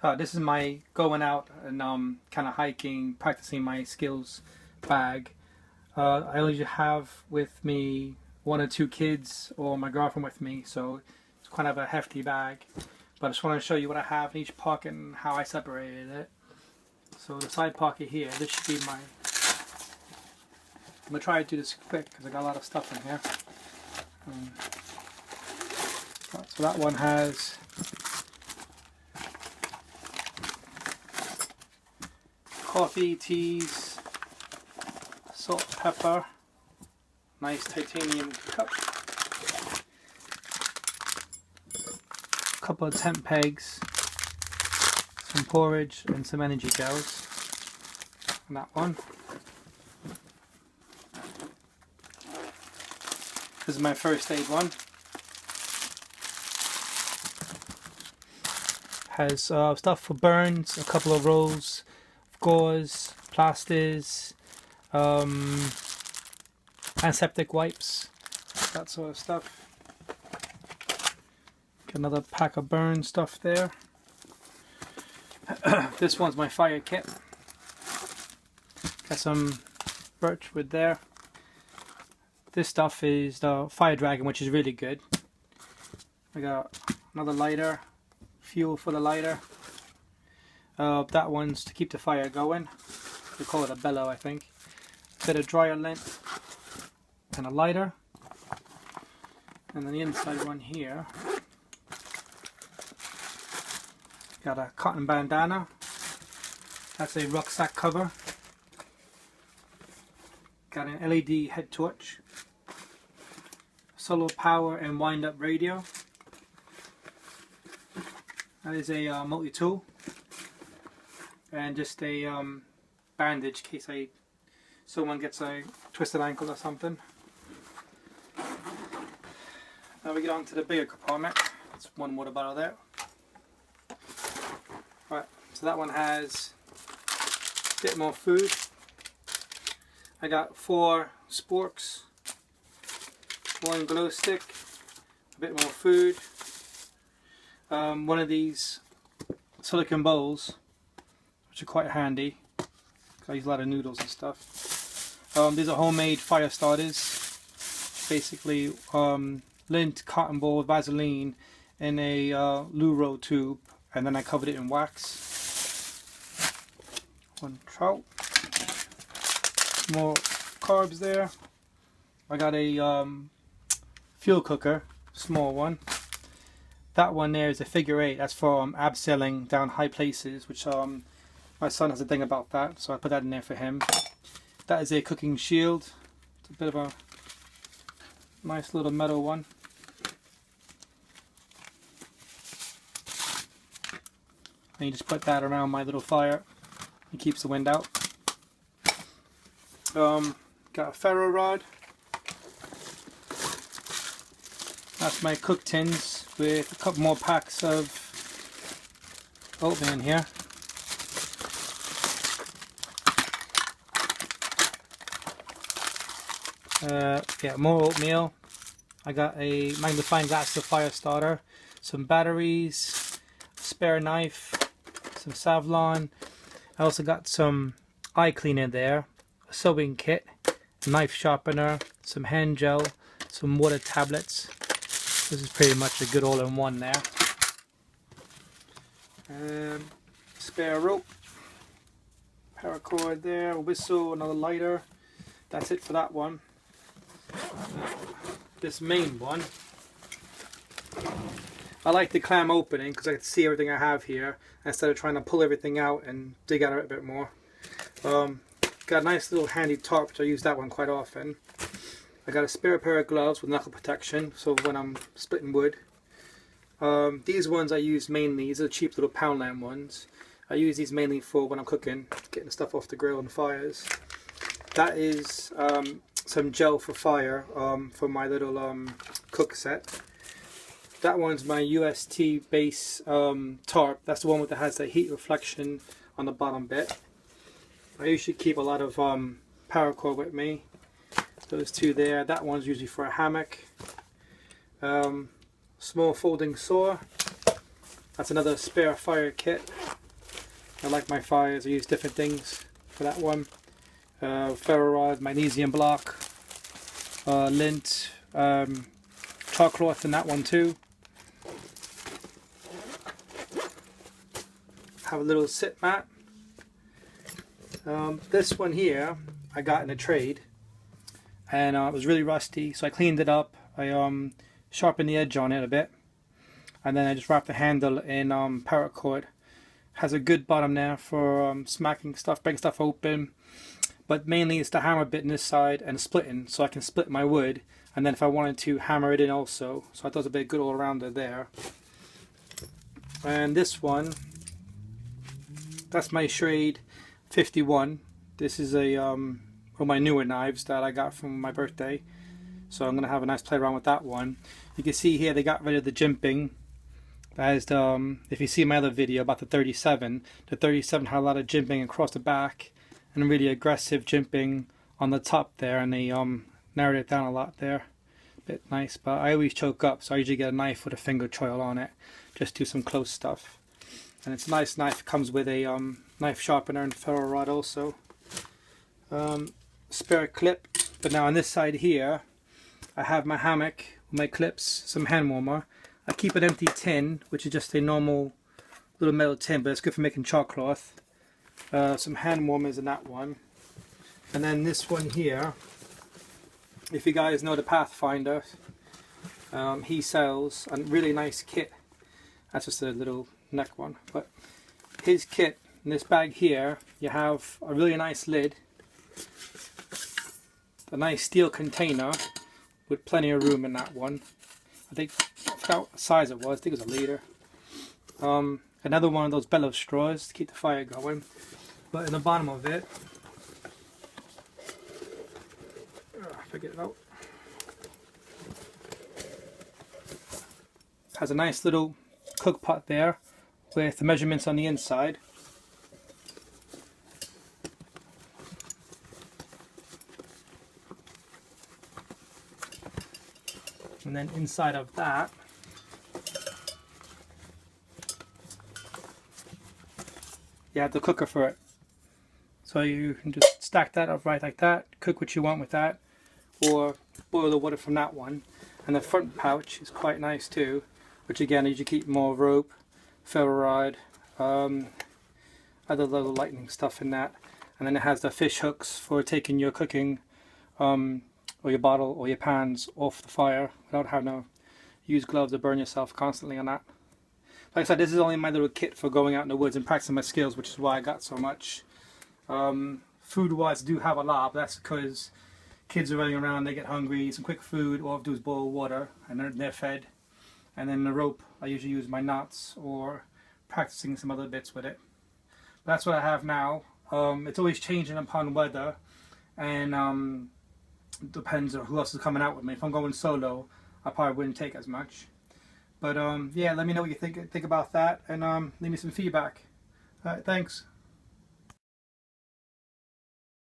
This is my going out and kind of hiking, practicing my skills bag. I usually have with me 1 or 2 kids or my girlfriend with me, so it's kind of a hefty bag. But I just want to show you what I have in each pocket and how I separated it. So the side pocket here, this should be my... I'm going to try to do this quick because I got a lot of stuff in here. So that one has coffee, teas, salt, pepper, nice titanium cup, a couple of tent pegs, some porridge and some energy gels, and that one. This is my first aid one. Has stuff for burns, a couple of rolls of gauze, plasters, antiseptic wipes, that sort of stuff. Got another pack of burn stuff there. This one's my fire kit. Got some birch wood there. This stuff is the fire dragon, which is really good. I got another lighter, fuel for the lighter. That one's to keep the fire going. They call it a bellow, I think. A bit of dryer lint and a lighter. And then the inside one here, got a cotton bandana. That's a rucksack cover. Got an LED head torch. Solar power and wind up radio. That is a multi-tool. And just a bandage in case someone gets a twisted ankle or something. Now we get on to the bigger compartment. That's one water bottle there. Right, so that one has a bit more food. I got 4 sporks, 1 glow stick, a bit more food, one of these silicone bowls, which are quite handy. I use a lot of noodles and stuff. These are homemade fire starters. Basically, lint, cotton ball, Vaseline, in a Luro tube, and then I covered it in wax. 1 trowel. More carbs there. I got a fuel cooker, small one. That one there is a figure 8. That's for abseiling down high places, which my son has a thing about that, so I put that in there for him. That is a cooking shield. It's a bit of a nice little metal one. And you just put that around my little fire. It keeps the wind out. Got a Ferro Rod. That's my cook tins with a couple more packs of oatmeal in here. Yeah, more oatmeal. I got a magnifying glass of fire starter, some batteries, a spare knife, some Savlon. I also got some eye cleaner there, a sewing kit, a knife sharpener, some hand gel, some water tablets. This is pretty much a good all-in-one there. Spare rope, paracord there, a whistle, another lighter. That's it for that one. This main one, I like the clam opening because I can see everything I have here instead of trying to pull everything out and dig out a bit more. Got a nice little handy tarp, which I use that one quite often. I got a spare pair of gloves with knuckle protection, so when I'm splitting wood. These ones I use mainly, these are cheap little Poundland ones. I use these mainly for when I'm cooking, getting the stuff off the grill and fires. That is some gel for fire for my little cook set. That one's my UST base tarp. That's the one that has the heat reflection on the bottom bit. I usually keep a lot of paracord with me. Those 2 there. That one's usually for a hammock. Small folding saw. That's another spare fire kit. I like my fires. I use different things for that one. Ferro Rod, magnesium block, lint, chalk cloth in that one too. Have a little sit mat. This one here I got in a trade, and it was really rusty, so I cleaned it up. I sharpened the edge on it a bit, and then I just wrapped the handle in paracord. Has a good bottom there for smacking stuff, breaking stuff open, but mainly it's the hammer bit in this side and splitting, so I can split my wood, and then if I wanted to hammer it in also. So I thought it would be a good all-rounder there. And this one, that's my Schrade 51. This is a one of my newer knives that I got from my birthday, so I'm gonna have a nice play around with that one. You can see here they got rid of the jimping. That is the, if you see my other video about the 37 had a lot of jimping across the back and really aggressive jimping on the top there, and they narrowed it down a lot there. Bit nice, but I always choke up, so I usually get a knife with a finger choil on it, just do some close stuff. And it's a nice knife. It comes with a knife sharpener and ferro rod also. Spare clip. But now on this side here, I have my hammock, my clips, some hand warmer. I keep an empty tin, which is just a normal little metal tin, but it's good for making chalk cloth. Some hand warmers in that one. And then this one here, if you guys know the Pathfinder, he sells a really nice kit. That's just a little neck one, but his kit in this bag here, you have a really nice lid, a nice steel container with plenty of room in that one. I forgot what size it was. I think it was a liter. Another one of those bellows straws to keep the fire going. But in the bottom of it, forget it out, has a nice little cook pot there with the measurements on the inside. And then inside of that, you have the cooker for it. So you can just stack that up right like that, cook what you want with that, or boil the water from that one. And the front pouch is quite nice too, which again, you keep more rope, ferro rod, other little lightning stuff in that. And then it has the fish hooks for taking your cooking or your bottle or your pans off the fire without having to use gloves to burn yourself constantly on that. Like I said, this is only my little kit for going out in the woods and practicing my skills, which is why I got so much. Food wise, I do have a lot, but that's because kids are running around, they get hungry, some quick food, all I have to do is boil water and they're fed. And then the rope, I usually use my knots or practicing some other bits with it. But that's what I have now. It's always changing upon weather, and depends on who else is coming out with me. If I'm going solo, I probably wouldn't take as much. But yeah, let me know what you think about that, and leave me some feedback. Alright, thanks.